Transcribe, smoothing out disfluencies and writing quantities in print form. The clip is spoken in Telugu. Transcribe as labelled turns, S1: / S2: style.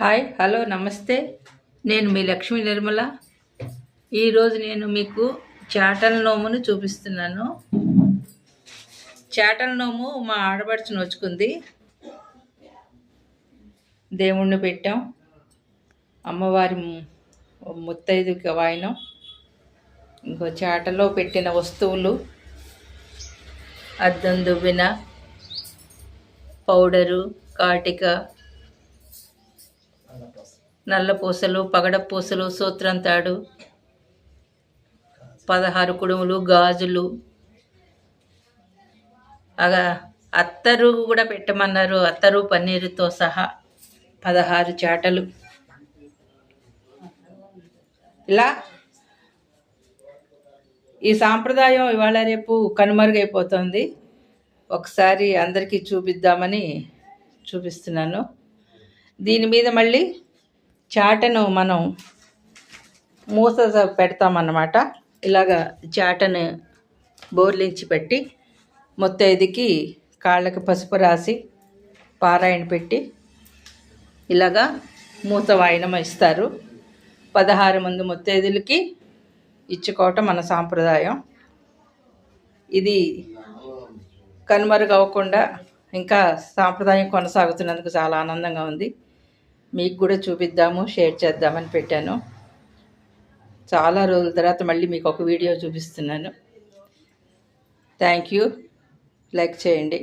S1: హాయ్ హలో నమస్తే. నేను మీ లక్ష్మీ నిర్మల. ఈరోజు నేను మీకు చాటల నోమును చూపిస్తున్నాను. చాటల నోము మా ఆడపడుచు నోచుకుంది. దేవుణ్ణి పెట్టాం. అమ్మవారి ముత్తైదుకి వాయినం. ఇంకో చాటలో పెట్టిన వస్తువులు అద్దం దువ్విన, పౌడరు, కాటిక, నల్ల పూసలు, పగడ పూసలు, సూత్రం తాడు, 16 కుడుములు, గాజులు, అత్తరు కూడా పెట్టమన్నారు. అత్తరు పన్నీరుతో సహా 16 చాటలు. ఇలా ఈ సాంప్రదాయం ఇవాళ రేపు కనుమరుగైపోతుంది. ఒకసారి అందరికీ చూపిద్దామని చూపిస్తున్నాను. దీని మీద మళ్ళీ చాటను మనం మూత పెడతామన్నమాట. ఇలాగా చాటను బోర్లించి పెట్టి ముత్తైదుకి కాళ్ళకి పసుపు రాసి పారాయణ పెట్టి ఇలాగా మూత వాయినం ఇస్తారు. 16 మంది ముత్తైదులకి ఇచ్చుకోవటం మన సాంప్రదాయం. ఇది కనుమరుగవ్వకుండా ఇంకా సాంప్రదాయం కొనసాగుతున్నందుకు చాలా ఆనందంగా ఉంది. మీకు కూడా చూపిద్దాము, షేర్ చేద్దామని పెట్టాను. చాలా రోజుల తర్వాత మళ్ళీ మీకు ఒక వీడియో చూపిస్తున్నాను. Thank you. లైక్ చేయండి.